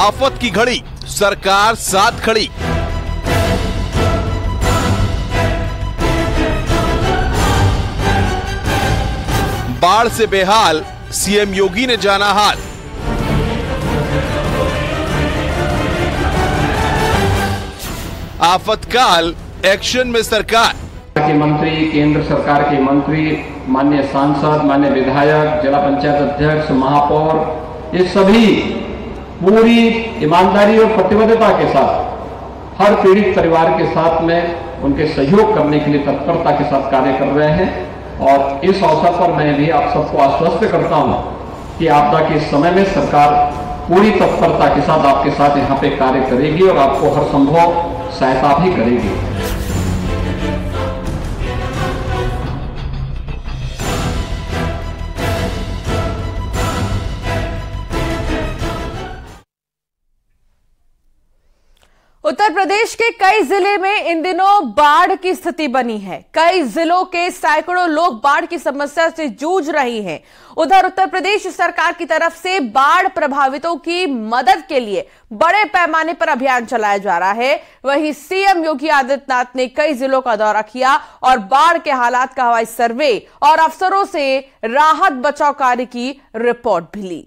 आफत की घड़ी, सरकार साथ खड़ी। बाढ़ से बेहाल, सीएम योगी ने जाना हाल। आफतकाल, एक्शन में सरकार के मंत्री, केंद्र सरकार के मंत्री, माननीय सांसद, माननीय विधायक, जिला पंचायत अध्यक्ष, महापौर, ये सभी पूरी ईमानदारी और प्रतिबद्धता के साथ हर पीड़ित परिवार के साथ में उनके सहयोग करने के लिए तत्परता के साथ कार्य कर रहे हैं। और इस अवसर पर मैं भी आप सबको आश्वस्त करता हूं कि आपदा के समय में सरकार पूरी तत्परता के साथ आपके साथ यहां पे कार्य करेगी और आपको हर संभव सहायता भी करेगी। उत्तर प्रदेश के कई जिले में इन दिनों बाढ़ की स्थिति बनी है। कई जिलों के सैकड़ों लोग बाढ़ की समस्या से जूझ रहे हैं। उधर उत्तर प्रदेश सरकार की तरफ से बाढ़ प्रभावितों की मदद के लिए बड़े पैमाने पर अभियान चलाया जा रहा है। वहीं सीएम योगी आदित्यनाथ ने कई जिलों का दौरा किया और बाढ़ के हालात का हवाई सर्वे और अफसरों से राहत बचाव कार्य की रिपोर्ट भी ली।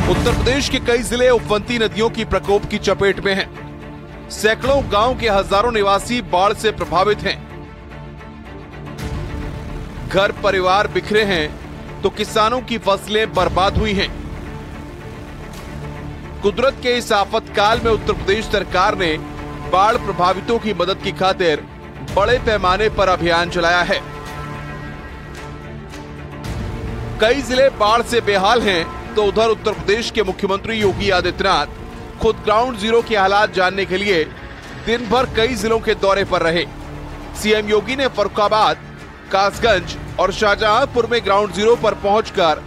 उत्तर प्रदेश के कई जिले उफनती नदियों की प्रकोप की चपेट में हैं। सैकड़ों गांव के हजारों निवासी बाढ़ से प्रभावित हैं। घर परिवार बिखरे हैं तो किसानों की फसलें बर्बाद हुई हैं। कुदरत के इस आफतकाल में उत्तर प्रदेश सरकार ने बाढ़ प्रभावितों की मदद की खातिर बड़े पैमाने पर अभियान चलाया है। कई जिले बाढ़ से बेहाल हैं तो उधर उत्तर प्रदेश के मुख्यमंत्री योगी आदित्यनाथ खुद ग्राउंड जीरो के हालात जानने के लिए दिन भर कई जिलों के दौरे पर रहे। सीएम योगी ने फर्रुखाबाद, कासगंज और शाहजहांपुर में ग्राउंड जीरो पर पहुंचकर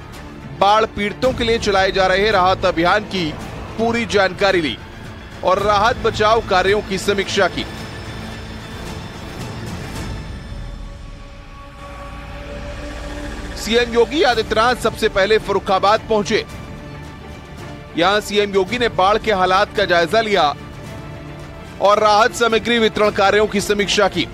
बाढ़ पीड़ितों के लिए चलाए जा रहे राहत अभियान की पूरी जानकारी ली और राहत बचाव कार्यों की समीक्षा की। सीएम योगी आदित्यनाथ सबसे पहले फर्रुखाबाद पहुंचे। यहां सीएम योगी ने बाढ़ के हालात का जायजा लिया और राहत सामग्री वितरण कार्यों की समीक्षा की।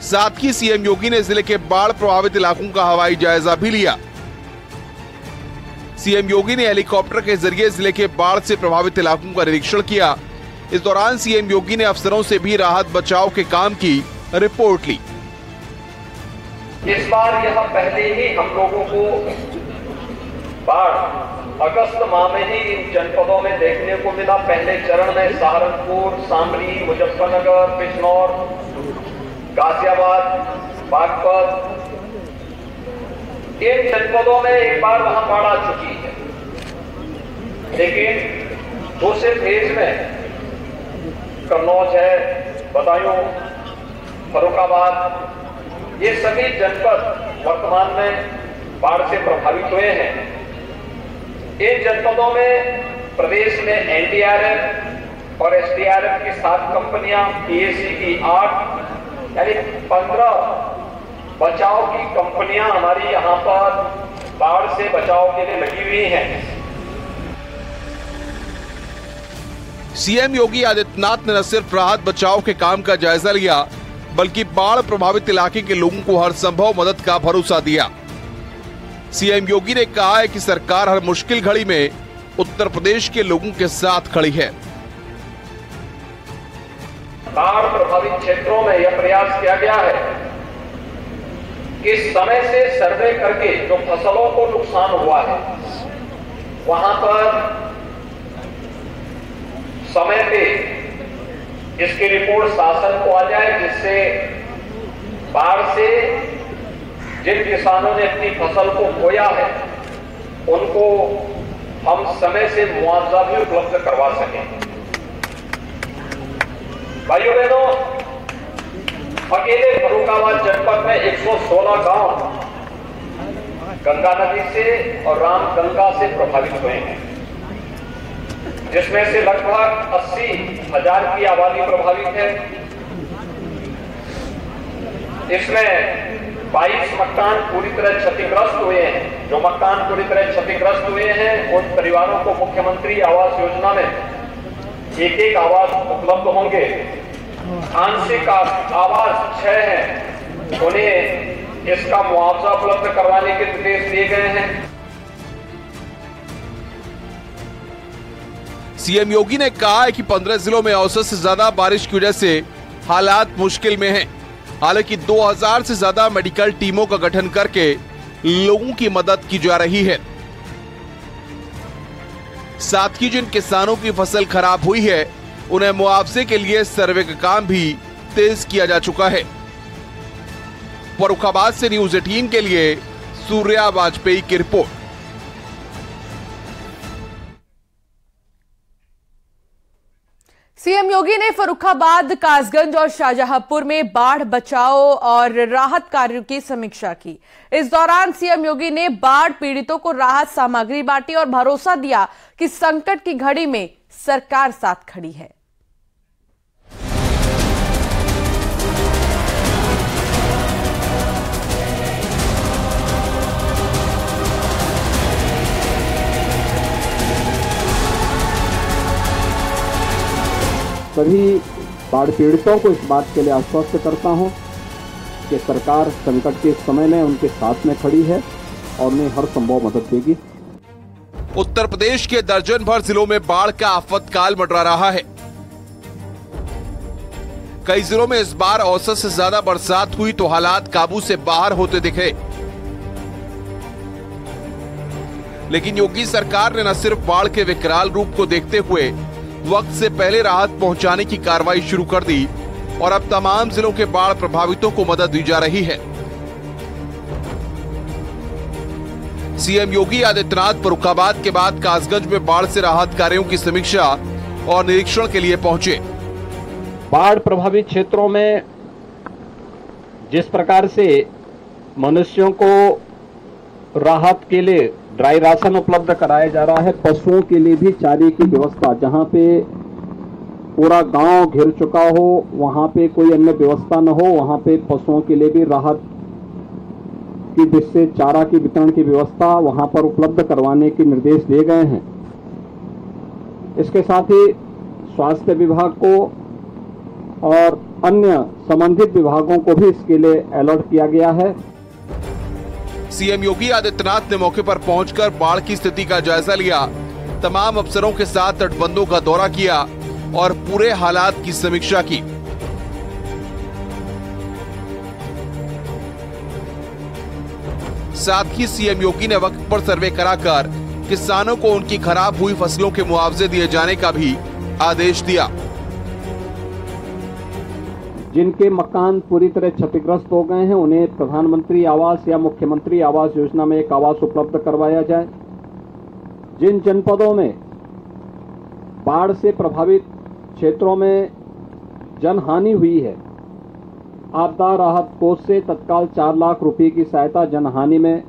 साथ ही सीएम योगी ने जिले के बाढ़ प्रभावित इलाकों का हवाई जायजा भी लिया। सीएम योगी ने हेलीकॉप्टर के जरिए जिले के बाढ़ से प्रभावित इलाकों का निरीक्षण किया। इस दौरान सीएम योगी ने अफसरों से भी राहत बचाव के काम की रिपोर्ट ली। इस बार यह पहले ही हम लोगों को बाढ़ अगस्त माह में ही इन जनपदों में देखने को मिला। पहले चरण में सहारनपुर, शामली, मुजफ्फरनगर, बिजनौर, गाजियाबाद, बागपत, इन जनपदों में एक बार वहां बाढ़ आ चुकी है। लेकिन दूसरे फेज में कन्नौज है, बदायूं, फर्रुखाबाद, ये सभी जनपद वर्तमान में बाढ़ से प्रभावित हुए हैं। इन जनपदों में प्रदेश में एनडीआरएफ और एसडीआरएफ की 7 कंपनियां, पीएसी की 8, यानी 15 बचाव की कंपनियां हमारी यहां पर बाढ़ से बचाव के लिए लगी हुई हैं। सीएम योगी आदित्यनाथ ने न सिर्फ राहत बचाव के काम का जायजा लिया बल्कि बाढ़ प्रभावित इलाके के लोगों को हर संभव मदद का भरोसा दिया। सीएम योगी ने कहा है कि सरकार हर मुश्किल घड़ी में उत्तर प्रदेश के लोगों के साथ खड़ी है। बाढ़ प्रभावित क्षेत्रों में यह प्रयास किया गया है कि समय से सर्वे करके जो फसलों को नुकसान हुआ है वहां पर समय पे इसकी रिपोर्ट शासन को आ जाए, जिससे बाढ़ से जिन किसानों ने अपनी फसल को खोया है उनको हम समय से मुआवजा भी उपलब्ध करवा सकें। भाइयों बहनों, अकेले फर्रुखाबाद जनपद में 116 गांव गंगा नदी से और रामगंगा से प्रभावित हुए हैं, जिसमें से लगभग 80,000 की आबादी प्रभावित है। इसमें 22 मकान पूरी तरह क्षतिग्रस्त हुए हैं। जो मकान पूरी तरह क्षतिग्रस्त हुए हैं उन परिवारों को मुख्यमंत्री आवास योजना में एक आवास उपलब्ध होंगे। आंशिक आवास 6 हैं, उन्हें इसका मुआवजा उपलब्ध करवाने के निर्देश दिए गए हैं। सीएम योगी ने कहा है कि 15 जिलों में औसत से ज्यादा बारिश की वजह से हालात मुश्किल में हैं। हालांकि 2000 से ज्यादा मेडिकल टीमों का गठन करके लोगों की मदद की जा रही है। साथ ही जिन किसानों की फसल खराब हुई है उन्हें मुआवजे के लिए सर्वे का काम भी तेज किया जा चुका है। फर्रुखाबाद से न्यूज़ 18 के लिए सूर्या वाजपेयी की रिपोर्ट। सीएम योगी ने फर्रुखाबाद, कासगंज और शाहजहांपुर में बाढ़ बचाव और राहत कार्यों की समीक्षा की। इस दौरान सीएम योगी ने बाढ़ पीड़ितों को राहत सामग्री बांटी और भरोसा दिया कि संकट की घड़ी में सरकार साथ खड़ी है। सभी बाढ़ पीड़ितों को इस बात के लिए आश्वस्त करता हूं कि सरकार संकट के समय में उनके साथ में खड़ी है और उन्हें हर संभव मदद देगी। उत्तर प्रदेश के दर्जन भर जिलों में बाढ़ का आफतकाल मंडरा रहा है। कई जिलों में इस बार औसत से ज्यादा बरसात हुई तो हालात काबू से बाहर होते दिखे। लेकिन योगी सरकार ने न सिर्फ बाढ़ के विकराल रूप को देखते हुए वक्त से पहले राहत पहुंचाने की कार्रवाई शुरू कर दी और अब तमाम जिलों के बाढ़ प्रभावितों को मदद दी जा रही है। सीएम योगी आदित्यनाथ फर्रुखाबाद के बाद कासगंज में बाढ़ से राहत कार्यों की समीक्षा और निरीक्षण के लिए पहुंचे। बाढ़ प्रभावित क्षेत्रों में जिस प्रकार से मनुष्यों को राहत के लिए ड्राई राशन उपलब्ध कराया जा रहा है, पशुओं के लिए भी चारे की व्यवस्था, जहां पे पूरा गांव घिर चुका हो वहां पे कोई अन्य व्यवस्था न हो, वहां पे पशुओं के लिए भी राहत की दृष्टि से चारा की वितरण की व्यवस्था वहां पर उपलब्ध करवाने के निर्देश दिए गए हैं। इसके साथ ही स्वास्थ्य विभाग को और अन्य संबंधित विभागों को भी इसके लिए अलर्ट किया गया है। सीएम योगी आदित्यनाथ ने मौके पर पहुंचकर बाढ़ की स्थिति का जायजा लिया, तमाम अफसरों के साथ तटबंधों का दौरा किया और पूरे हालात की समीक्षा की। साथ ही सीएम योगी ने वक्त पर सर्वे कराकर किसानों को उनकी खराब हुई फसलों के मुआवजे दिए जाने का भी आदेश दिया। जिनके मकान पूरी तरह क्षतिग्रस्त हो गए हैं उन्हें प्रधानमंत्री आवास या मुख्यमंत्री आवास योजना में एक आवास उपलब्ध करवाया जाए। जिन जनपदों में बाढ़ से प्रभावित क्षेत्रों में जनहानि हुई है, आपदा राहत कोष से तत्काल 4 लाख रुपए की सहायता, जनहानि में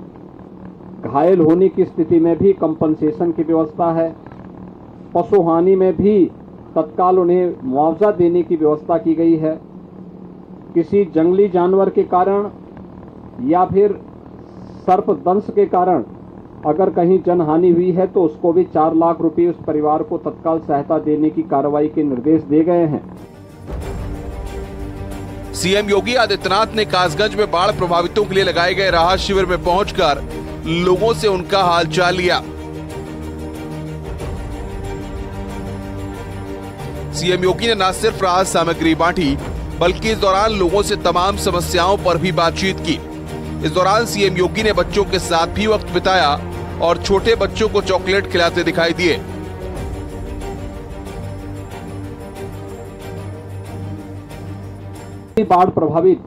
घायल होने की स्थिति में भी कंपनसेशन की व्यवस्था है। पशु हानि में भी तत्काल उन्हें मुआवजा देने की व्यवस्था की गई है। किसी जंगली जानवर के कारण या फिर सर्पदंश के कारण अगर कहीं जनहानि हुई है तो उसको भी 4 लाख रुपए उस परिवार को तत्काल सहायता देने की कार्रवाई के निर्देश दिए गए हैं। सीएम योगी आदित्यनाथ ने कासगंज में बाढ़ प्रभावितों के लिए लगाए गए राहत शिविर में पहुंचकर लोगों से उनका हालचाल लिया। सीएम योगी ने न सिर्फ राहत सामग्री बांटी बल्कि इस दौरान लोगों से तमाम समस्याओं पर भी बातचीत की। इस दौरान सीएम योगी ने बच्चों के साथ भी वक्त बिताया और छोटे बच्चों को चॉकलेट खिलाते दिखाई दिए। बाढ़ प्रभावित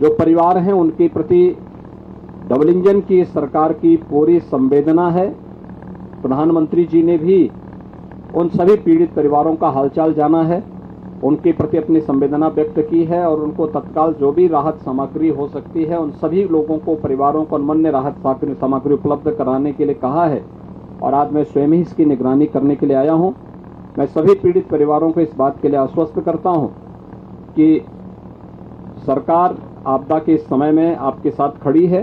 जो परिवार हैं उनके प्रति डबल इंजन की सरकार की पूरी संवेदना है। प्रधानमंत्री जी ने भी उन सभी पीड़ित परिवारों का हालचाल जाना है, उनके प्रति अपनी संवेदना व्यक्त की है और उनको तत्काल जो भी राहत सामग्री हो सकती है उन सभी लोगों को, परिवारों को अनन्य राहत सामग्री उपलब्ध कराने के लिए कहा है। और आज मैं स्वयं ही इसकी निगरानी करने के लिए आया हूं। मैं सभी पीड़ित परिवारों को इस बात के लिए आश्वस्त करता हूं कि सरकार आपदा के इस समय में आपके साथ खड़ी है।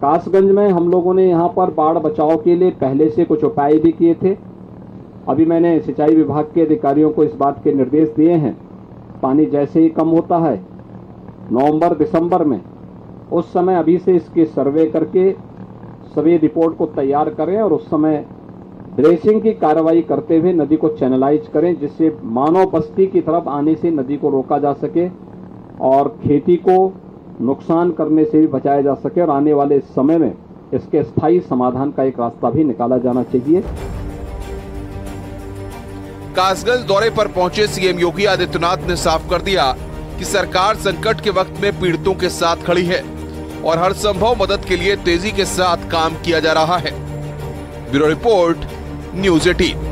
कासगंज में हम लोगों ने यहाँ पर बाढ़ बचाव के लिए पहले से कुछ उपाय भी किए थे। अभी मैंने सिंचाई विभाग के अधिकारियों को इस बात के निर्देश दिए हैं, पानी जैसे ही कम होता है नवंबर दिसंबर में, उस समय अभी से इसके सर्वे करके सभी रिपोर्ट को तैयार करें और उस समय ड्रेसिंग की कार्रवाई करते हुए नदी को चैनलाइज करें, जिससे मानव बस्ती की तरफ आने से नदी को रोका जा सके और खेती को नुकसान करने से भी बचाया जा सके और आने वाले समय में इसके स्थायी समाधान का एक रास्ता भी निकाला जाना चाहिए। कासगंज दौरे पर पहुंचे सीएम योगी आदित्यनाथ ने साफ कर दिया कि सरकार संकट के वक्त में पीड़ितों के साथ खड़ी है और हर संभव मदद के लिए तेजी के साथ काम किया जा रहा है। Bureau report, news 18।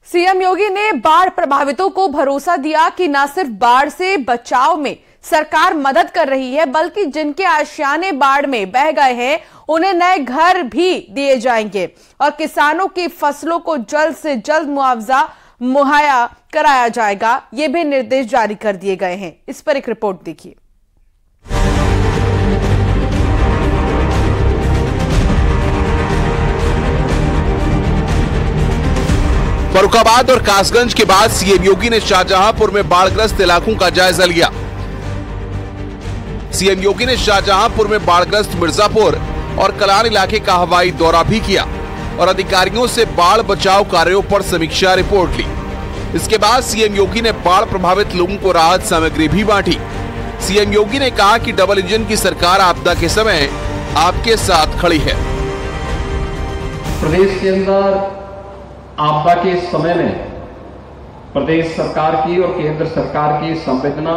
सीएम योगी ने बाढ़ प्रभावितों को भरोसा दिया कि न सिर्फ बाढ़ से बचाव में सरकार मदद कर रही है, बल्कि जिनके आशियाने बाढ़ में बह गए हैं उन्हें नए घर भी दिए जाएंगे और किसानों की फसलों को जल्द से जल्द मुआवजा मुहैया कराया जाएगा। ये भी निर्देश जारी कर दिए गए हैं। इस पर एक रिपोर्ट देखिए। फर्रुखाबाद और कासगंज के बाद सीएम योगी ने शाहजहांपुर में बाढ़ग्रस्त इलाकों का जायजा लिया। सीएम योगी ने शाहजहांपुर में बाढ़ग्रस्त मिर्जापुर और कलान इलाके का हवाई दौरा भी किया और अधिकारियों से बाढ़ बचाव कार्यों पर समीक्षा रिपोर्ट ली। इसके बाद सीएम योगी ने बाढ़ प्रभावित लोगों को राहत सामग्री भी बांटी। सीएम योगी ने कहा कि डबल इंजन की सरकार आपदा के समय आपके साथ खड़ी है। प्रदेश के अंदर आपदा के समय में प्रदेश सरकार की और केंद्र सरकार की संवेदना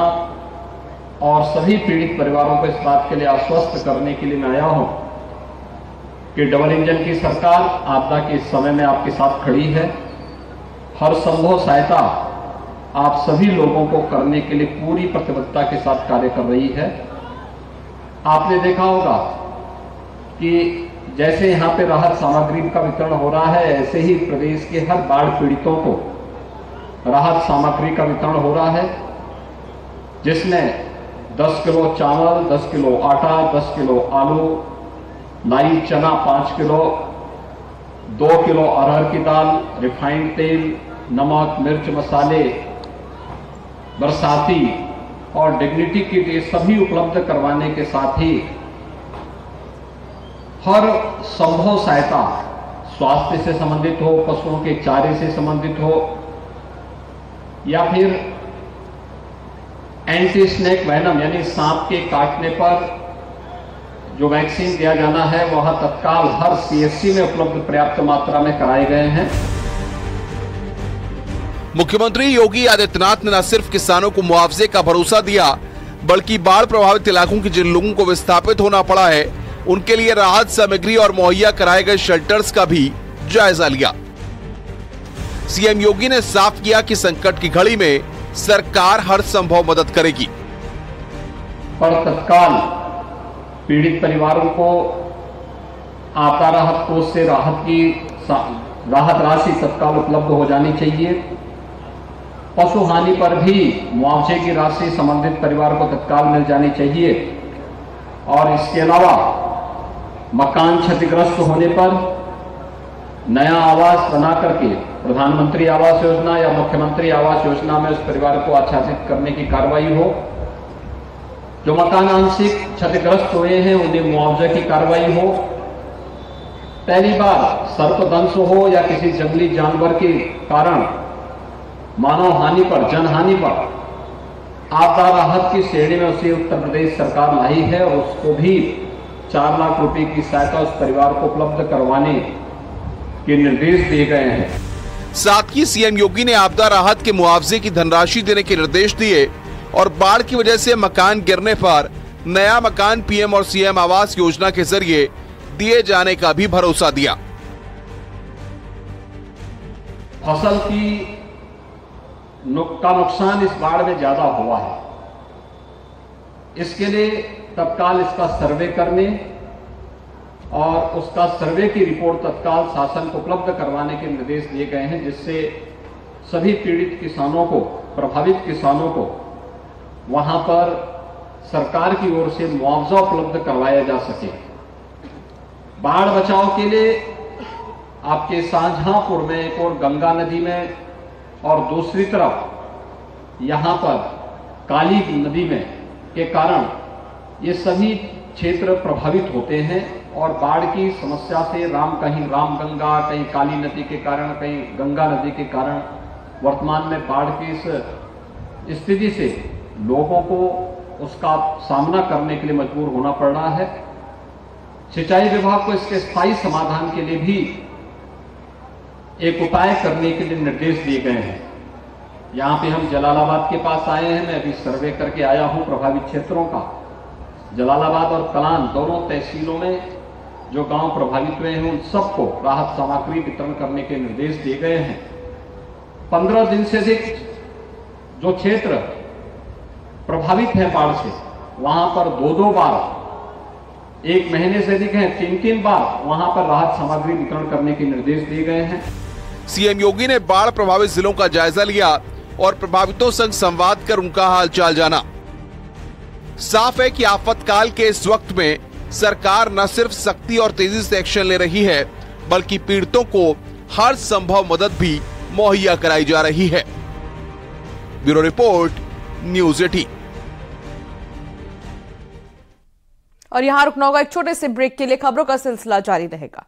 और सभी पीड़ित परिवारों को इस बात के लिए आश्वस्त करने के लिए मैं आया हूं कि डबल इंजन की सरकार आपदा के समय में आपके साथ खड़ी है। हर संभव सहायता आप सभी लोगों को करने के लिए पूरी प्रतिबद्धता के साथ कार्य कर रही है। आपने देखा होगा कि जैसे यहां पे राहत सामग्री का वितरण हो रहा है, ऐसे ही प्रदेश के हर बाढ़ पीड़ितों को राहत सामग्री का वितरण हो रहा है, जिसमें 10 किलो चावल, 10 किलो आटा, 10 किलो आलू, लाई चना 5 किलो, 2 किलो अरहर की दाल, रिफाइंड तेल, नमक, मिर्च, मसाले, बरसाती और डिग्निटी किट ये सभी उपलब्ध करवाने के साथ ही हर संभव सहायता स्वास्थ्य से संबंधित हो, पशुओं के चारे से संबंधित हो या फिर एंटी स्नेक वेनम यानी सांप के काटने पर जो वैक्सीन दिया जाना है वह तत्काल हर सीएससी में उपलब्ध पर्याप्त मात्रा में कराए गए हैं। मुख्यमंत्री योगी आदित्यनाथ ने न सिर्फ किसानों को मुआवजे का भरोसा दिया, बल्कि बाढ़ प्रभावित इलाकों के जिन लोगों को विस्थापित होना पड़ा है उनके लिए राहत सामग्री और मुहैया कराए गए शेल्टर्स का भी जायजा लिया। सीएम योगी ने साफ किया कि संकट की घड़ी में सरकार हर संभव मदद करेगी। पर तत्काल पीड़ित परिवारों को आपदा राहत कोष से राहत राशि तत्काल उपलब्ध हो जानी चाहिए। पशु हानि पर भी मुआवजे की राशि संबंधित परिवार को तत्काल मिल जानी चाहिए और इसके अलावा मकान क्षतिग्रस्त होने पर नया आवास बना करके प्रधानमंत्री आवास योजना या मुख्यमंत्री आवास योजना में उस परिवार को आच्छादित करने की कार्रवाई हो। जो मकान आंशिक क्षतिग्रस्त हुए हैं उन्हें मुआवजे की कार्रवाई हो। पहली बार सर्पदंश हो या किसी जंगली जानवर के कारण मानव हानि पर, जनहानि पर आपदा राहत की श्रेणी में उसे उत्तर प्रदेश सरकार लाई है और उसको भी 4 लाख रुपए की सहायता उस परिवार को उपलब्ध करवाने के निर्देश दिए गए हैं। साथ ही सीएम योगी ने आपदा राहत के मुआवजे की धनराशि देने के निर्देश दिए और बाढ़ की वजह से मकान गिरने पर नया मकान पीएम और सीएम आवास योजना के जरिए दिए जाने का भी भरोसा दिया। फसल का नुकसान इस बाढ़ में ज्यादा हुआ है, इसके लिए तत्काल इसका सर्वे करने और उसका सर्वे की रिपोर्ट तत्काल शासन को उपलब्ध करवाने के निर्देश दिए गए हैं, जिससे सभी पीड़ित किसानों को, प्रभावित किसानों को वहां पर सरकार की ओर से मुआवजा उपलब्ध करवाया जा सके। बाढ़ बचाव के लिए आपके शाहजहांपुर में एक और गंगा नदी में और दूसरी तरफ यहां पर काली नदी में के कारण ये सभी क्षेत्र प्रभावित होते हैं और बाढ़ की समस्या से कहीं रामगंगा, कहीं काली नदी के कारण, कहीं गंगा नदी के कारण वर्तमान में बाढ़ की इस स्थिति से लोगों को उसका सामना करने के लिए मजबूर होना पड़ रहा है। सिंचाई विभाग को इसके स्थायी समाधान के लिए भी एक उपाय करने के लिए निर्देश दिए गए हैं। यहाँ पे हम जलालाबाद के पास आए हैं, मैं अभी सर्वे करके आया हूँ प्रभावित क्षेत्रों का। जलालाबाद और कलान दोनों तहसीलों में जो गांव प्रभावित हुए हैं उन सबको राहत सामग्री वितरण करने के निर्देश दिए गए हैं। 15 दिन से अधिक जो क्षेत्र प्रभावित है बाढ़ से, वहां पर 2-2 बार, 1 महीने से अधिक है 3-3 बार वहां पर राहत सामग्री वितरण करने के निर्देश दिए गए हैं। सीएम योगी ने बाढ़ प्रभावित जिलों का जायजा लिया और प्रभावितों संग संवाद कर उनका हालचाल जाना। साफ है कि आफतकाल के इस वक्त में सरकार न सिर्फ सख्ती और तेजी से एक्शन ले रही है, बल्कि पीड़ितों को हर संभव मदद भी मुहैया कराई जा रही है। Bureau report, news 18। और यहां रुकना होगा एक छोटे से ब्रेक के लिए। खबरों का सिलसिला जारी रहेगा।